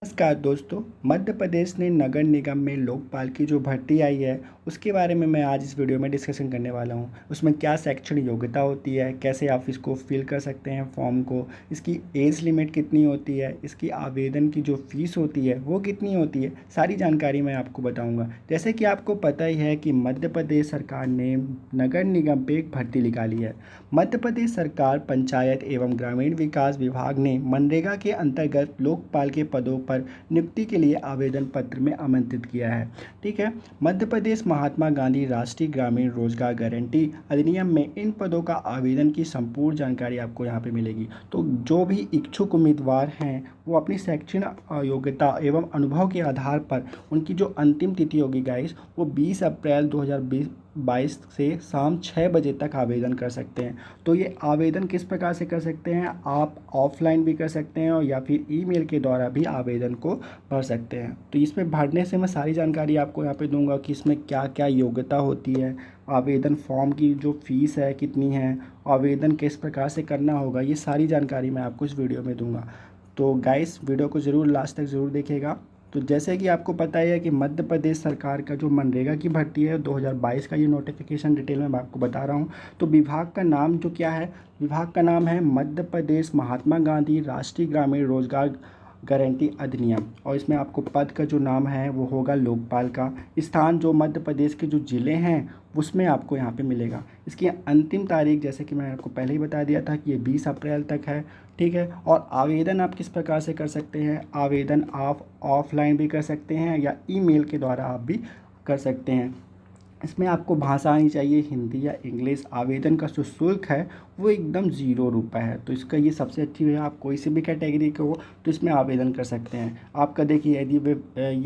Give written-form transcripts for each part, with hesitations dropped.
नमस्कार दोस्तों। मध्य प्रदेश ने नगर निगम में लोकपाल की जो भर्ती आई है उसके बारे में मैं आज इस वीडियो में डिस्कशन करने वाला हूं। उसमें क्या शैक्षणिक योग्यता होती है, कैसे आप इसको फिल कर सकते हैं फॉर्म को, इसकी एज लिमिट कितनी होती है, इसकी आवेदन की जो फ़ीस होती है वो कितनी होती है, सारी जानकारी मैं आपको बताऊँगा। जैसे कि आपको पता ही है कि मध्य प्रदेश सरकार ने नगर निगम पे एक भर्ती निकाली है। मध्य प्रदेश सरकार पंचायत एवं ग्रामीण विकास विभाग ने मनरेगा के अंतर्गत लोकपाल के पदों पर नियुक्ति के लिए आवेदन पत्र में आमंत्रित किया है। ठीक है। मध्य प्रदेश महात्मा गांधी राष्ट्रीय ग्रामीण रोजगार गारंटी अधिनियम में इन पदों का आवेदन की संपूर्ण जानकारी आपको यहाँ पे मिलेगी। तो जो भी इच्छुक उम्मीदवार हैं वो अपनी शैक्षणिक योग्यता एवं अनुभव के आधार पर उनकी जो अंतिम तिथि होगी गाइस वो 20 अप्रैल 2022 से शाम 6 बजे तक आवेदन कर सकते हैं। तो ये आवेदन किस प्रकार से कर सकते हैं, आप ऑफलाइन भी कर सकते हैं और या फिर ईमेल के द्वारा भी आवेदन को भर सकते हैं। तो इसमें भरने से मैं सारी जानकारी आपको यहाँ पे दूंगा कि इसमें क्या क्या योग्यता होती है, आवेदन फॉर्म की जो फ़ीस है कितनी है, आवेदन किस प्रकार से करना होगा, ये सारी जानकारी मैं आपको इस वीडियो में दूंगा। तो गाइस वीडियो को ज़रूर लास्ट तक ज़रूर देखिएगा। तो जैसे कि आपको पता ही है कि मध्य प्रदेश सरकार का जो मनरेगा की भर्ती है 2022 का ये नोटिफिकेशन डिटेल में मैं आपको बता रहा हूँ। तो विभाग का नाम जो क्या है, विभाग का नाम है मध्य प्रदेश महात्मा गांधी राष्ट्रीय ग्रामीण रोजगार गारंटी अधिनियम, और इसमें आपको पद का जो नाम है वो होगा लोकपाल का। स्थान जो मध्य प्रदेश के जो ज़िले हैं उसमें आपको यहाँ पे मिलेगा। इसकी अंतिम तारीख जैसे कि मैं आपको पहले ही बता दिया था कि ये 20 अप्रैल तक है। ठीक है। और आवेदन आप किस प्रकार से कर सकते हैं, आवेदन आप ऑफलाइन भी कर सकते हैं या ईमेल के द्वारा आप भी कर सकते हैं। इसमें आपको भाषा आनी चाहिए हिंदी या इंग्लिश। आवेदन का जो शुल्क है वो एकदम ₹0 है। तो इसका ये सबसे अच्छी है, आप कोई सी भी कैटेगरी के हो तो इसमें आवेदन कर सकते हैं। आपका देखिए यदि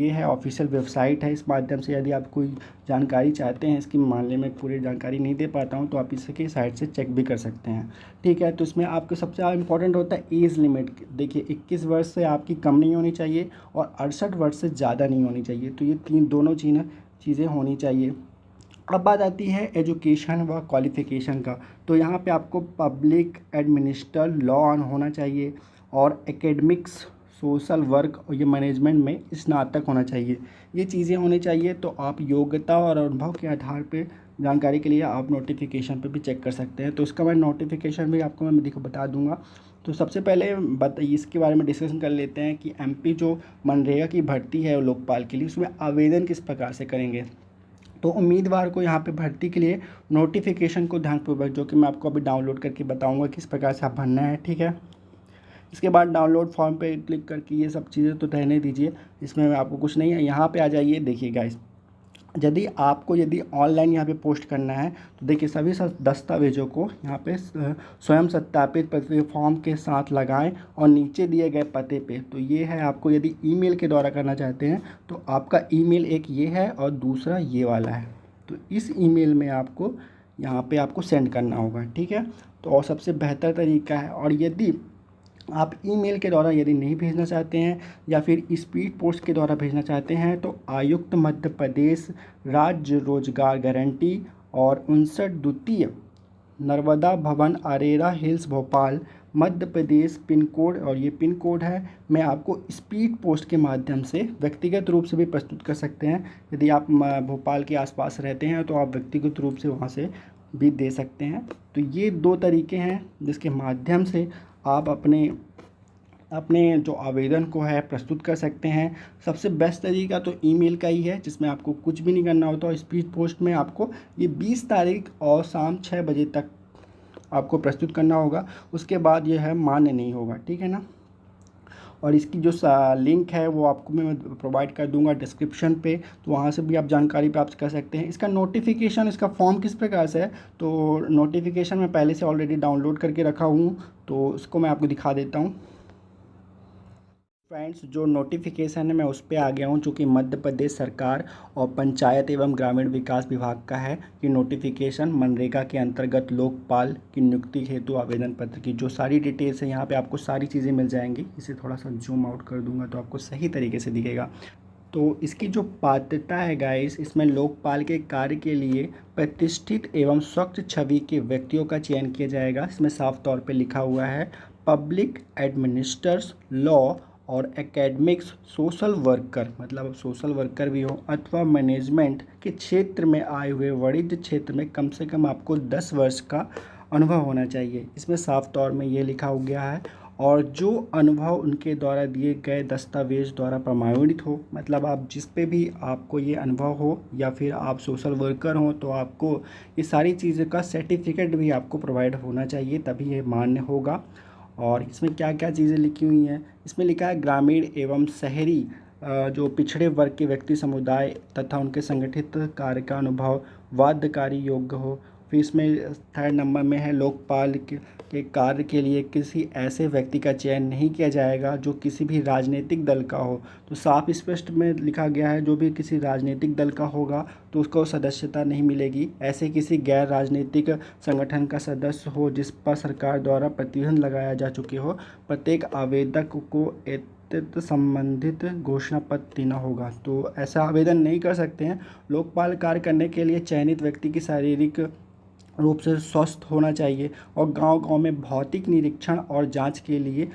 ये है ऑफिशियल वेबसाइट है, इस माध्यम से यदि आप कोई जानकारी चाहते हैं इसकी मामले में पूरी जानकारी नहीं दे पाता हूँ तो आप इसकी साइट से चेक भी कर सकते हैं। ठीक है। तो इसमें आपको सबसे ज़्यादा इंपॉर्टेंट होता है एज लिमिट। देखिए 21 वर्ष से आपकी कम नहीं होनी चाहिए और 68 वर्ष से ज़्यादा नहीं होनी चाहिए। तो ये दोनों चीज़ें होनी चाहिए। अब बात आती है एजुकेशन व क्वालिफ़िकेशन का। तो यहाँ पे आपको पब्लिक एडमिनिस्टर लॉ ऑन होना चाहिए और एकेडमिक्स सोशल वर्क और ये मैनेजमेंट में स्नातक होना चाहिए। ये चीज़ें होनी चाहिए। तो आप योग्यता और अनुभव के आधार पे जानकारी के लिए आप नोटिफिकेशन पे भी चेक कर सकते हैं। तो इसका मैं नोटिफिकेशन भी आपको मैं बता दूंगा। तो सबसे पहले इसके बारे में डिस्कशन कर लेते हैं कि एमपी जो मनरेगा की भर्ती है लोकपाल के लिए उसमें आवेदन किस प्रकार से करेंगे। तो उम्मीदवार को यहाँ पे भर्ती के लिए नोटिफिकेशन को ध्यानपूर्वक, जो कि मैं आपको अभी डाउनलोड करके बताऊँगा किस प्रकार से आप भरना है। ठीक है। इसके बाद डाउनलोड फॉर्म पे क्लिक करके ये सब चीज़ें तो रहने दीजिए, इसमें आपको कुछ नहीं है। यहाँ पे आ जाइए। देखिए गाइस, यदि ऑनलाइन यहाँ पे पोस्ट करना है तो देखिए सभी दस्तावेजों को यहाँ पे स्वयं सत्यापित पत्र फॉर्म के साथ लगाएं और नीचे दिए गए पते पे। तो ये है, आपको यदि ईमेल के द्वारा करना चाहते हैं तो आपका ईमेल एक ये है और दूसरा ये वाला है। तो इस ईमेल में आपको यहाँ पे आपको सेंड करना होगा। ठीक है। तो और सबसे बेहतर तरीका है। और यदि आप ईमेल के द्वारा यदि नहीं भेजना चाहते हैं या फिर स्पीड पोस्ट के द्वारा भेजना चाहते हैं तो आयुक्त मध्य प्रदेश राज्य रोजगार गारंटी और 59 द्वितीय नर्मदा भवन Arera hills Bhopal Madhya Pradesh pin code, और ये पिन कोड है, मैं आपको स्पीड पोस्ट के माध्यम से व्यक्तिगत रूप से भी प्रस्तुत कर सकते हैं। यदि आप भोपाल के आसपास रहते हैं तो आप व्यक्तिगत रूप से वहाँ से भी दे सकते हैं। तो ये दो तरीके हैं जिसके माध्यम से आप अपने जो आवेदन को है प्रस्तुत कर सकते हैं। सबसे बेस्ट तरीका तो ईमेल का ही है जिसमें आपको कुछ भी नहीं करना होता। और स्पीड पोस्ट में आपको ये 20 तारीख और शाम 6 बजे तक आपको प्रस्तुत करना होगा। उसके बाद ये है मान्य नहीं होगा। ठीक है ना। और इसकी जो लिंक है वो आपको मैं प्रोवाइड कर दूंगा डिस्क्रिप्शन पे, तो वहाँ से भी आप जानकारी प्राप्त कर सकते हैं। इसका नोटिफिकेशन, इसका फॉर्म किस प्रकार से है, तो नोटिफिकेशन मैं पहले से ऑलरेडी डाउनलोड करके रखा हूँ तो उसको मैं आपको दिखा देता हूँ। फ्रेंड्स, जो नोटिफिकेशन है मैं उस पर आ गया हूँ, जो कि मध्य प्रदेश सरकार और पंचायत एवं ग्रामीण विकास विभाग का है कि नोटिफिकेशन मनरेगा के अंतर्गत लोकपाल की नियुक्ति हेतु आवेदन पत्र की जो सारी डिटेल्स है यहाँ पे आपको सारी चीज़ें मिल जाएंगी। इसे थोड़ा सा जूम आउट कर दूंगा तो आपको सही तरीके से दिखेगा। तो इसकी जो पात्रता है गाइस, इसमें लोकपाल के कार्य के लिए प्रतिष्ठित एवं स्वच्छ छवि के व्यक्तियों का चयन किया जाएगा। इसमें साफ तौर पे लिखा हुआ है पब्लिक एडमिनिस्ट्रेटर्स लॉ और एकेडमिक्स, सोशल वर्कर मतलब सोशल वर्कर भी हो, अथवा मैनेजमेंट के क्षेत्र में आए हुए वाणिज्य क्षेत्र में कम से कम आपको 10 वर्ष का अनुभव होना चाहिए। इसमें साफ तौर में ये लिखा हो गया है। और जो अनुभव उनके द्वारा दिए गए दस्तावेज द्वारा प्रमाणित हो, मतलब आप जिस पे भी आपको ये अनुभव हो या फिर आप सोशल वर्कर हो तो आपको ये सारी चीज़ों का सर्टिफिकेट भी आपको प्रोवाइड होना चाहिए, तभी ये मान्य होगा। और इसमें क्या क्या चीज़ें लिखी हुई हैं, इसमें लिखा है ग्रामीण एवं शहरी जो पिछड़े वर्ग के व्यक्ति समुदाय तथा उनके संगठित कार्य का अनुभव बाध्यकारी योग्य हो। फिर इसमें थर्ड नंबर में है लोकपाल के कार्य के लिए किसी ऐसे व्यक्ति का चयन नहीं किया जाएगा जो किसी भी राजनीतिक दल का हो। तो साफ स्पष्ट में लिखा गया है जो भी किसी राजनीतिक दल का होगा तो उसको सदस्यता नहीं मिलेगी। ऐसे किसी गैर राजनीतिक संगठन का सदस्य हो जिस पर सरकार द्वारा प्रतिबंध लगाया जा चुके हो, प्रत्येक आवेदक को संबंधित घोषणा पत्र देना होगा। तो ऐसा आवेदन नहीं कर सकते हैं। लोकपाल कार्य करने के लिए चयनित व्यक्ति की शारीरिक रूप से स्वस्थ होना चाहिए और गांव-गांव में भौतिक निरीक्षण और जांच के लिए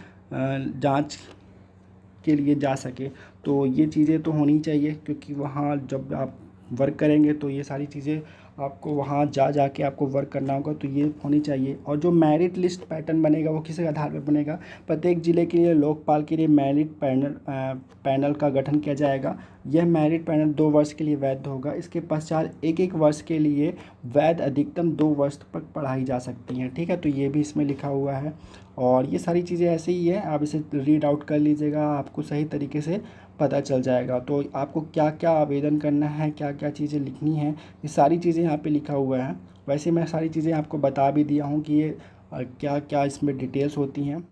जा सके। तो ये चीज़ें तो होनी चाहिए, क्योंकि वहाँ जब आप वर्क करेंगे तो ये सारी चीज़ें आपको वहाँ जा के आपको वर्क करना होगा, तो ये होनी चाहिए। और जो मेरिट लिस्ट पैटर्न बनेगा वो किस आधार पर बनेगा, प्रत्येक ज़िले के लिए लोकपाल के लिए मेरिट पैनल का गठन किया जाएगा। यह मेरिट पैनल 2 वर्ष के लिए वैध होगा। इसके पश्चात एक वर्ष के लिए वैध अधिकतम 2 वर्ष तक पढ़ाई जा सकती हैं। ठीक है, तो ये भी इसमें लिखा हुआ है। और ये सारी चीज़ें ऐसे ही है, आप इसे रीड आउट कर लीजिएगा, आपको सही तरीके से पता चल जाएगा। तो आपको क्या क्या आवेदन करना है, क्या क्या चीज़ें लिखनी है, ये सारी चीज़ें यहाँ पे लिखा हुआ है। वैसे मैं सारी चीज़ें आपको बता भी दिया हूँ कि ये क्या क्या इसमें डिटेल्स होती हैं।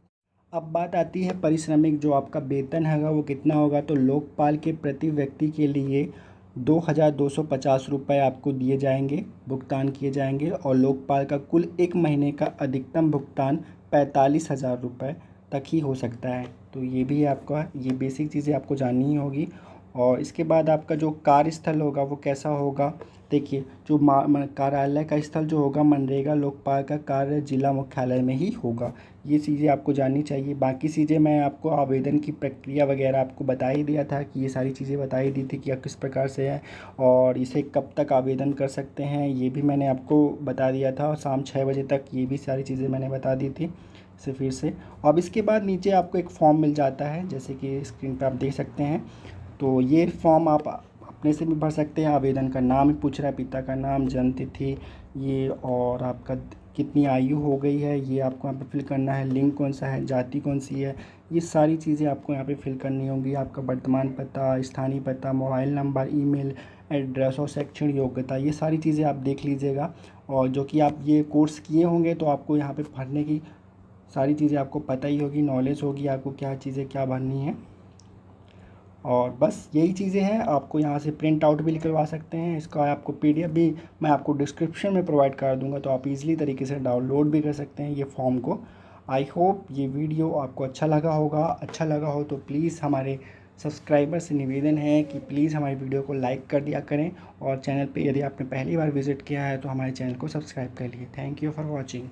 अब बात आती है पारिश्रमिक, जो आपका वेतन हैगा वो कितना होगा। तो लोकपाल के प्रति व्यक्ति के लिए 2250 रुपये आपको दिए जाएंगे, भुगतान किए जाएंगे। और लोकपाल का कुल 1 महीने का अधिकतम भुगतान 45,000 रुपये तक ही हो सकता है। तो ये भी आपका ये बेसिक चीज़ें आपको जाननी ही होगी। और इसके बाद आपका जो कार्यस्थल होगा वो कैसा होगा, देखिए जो कार्यालय का स्थल जो होगा मनरेगा लोकपाल का कार्य जिला मुख्यालय में ही होगा। ये चीज़ें आपको जाननी चाहिए। बाकी चीज़ें मैं आपको आवेदन की प्रक्रिया वगैरह आपको बता ही दिया था कि ये सारी चीज़ें बता ही दी थी कि आप किस प्रकार से है और इसे कब तक आवेदन कर सकते हैं, ये भी मैंने आपको बता दिया था। और शाम 6 बजे तक ये भी सारी चीज़ें मैंने बता दी थी इसे फिर से। अब इसके बाद नीचे आपको एक फॉर्म मिल जाता है, जैसे कि स्क्रीन पर आप देख सकते हैं। तो ये फॉर्म आप अपने से भी भर सकते हैं। आवेदन का नाम पूछ रहा है, पिता का नाम, जन्म तिथि ये, और आपका कितनी आयु हो गई है ये आपको यहाँ पे फिल करना है। लिंग कौन सा है, जाति कौन सी है, ये सारी चीज़ें आपको यहाँ पे फिल करनी होंगी। आपका वर्तमान पता, स्थानीय पता, मोबाइल नंबर, ईमेल एड्रेस और शैक्षणिक योग्यता, ये सारी चीज़ें आप देख लीजिएगा। और जो कि आप ये कोर्स किए होंगे तो आपको यहाँ पे भरने की सारी चीज़ें आपको पता ही होगी, नॉलेज होगी आपको क्या चीज़ें क्या भरनी है। और बस यही चीज़ें हैं। आपको यहाँ से प्रिंट आउट भी निकलवा सकते हैं, इसका आपको PDF भी मैं आपको डिस्क्रिप्शन में प्रोवाइड कर दूँगा, तो आप इजीली तरीके से डाउनलोड भी कर सकते हैं ये फॉर्म को। आई होप ये वीडियो आपको अच्छा लगा होगा। अच्छा लगा हो तो प्लीज़ हमारे सब्सक्राइबर से निवेदन है कि प्लीज़ हमारी वीडियो को लाइक कर दिया करें। और चैनल पर यदि आपने पहली बार विजिट किया है तो हमारे चैनल को सब्सक्राइब कर लिए। Thank you for watching.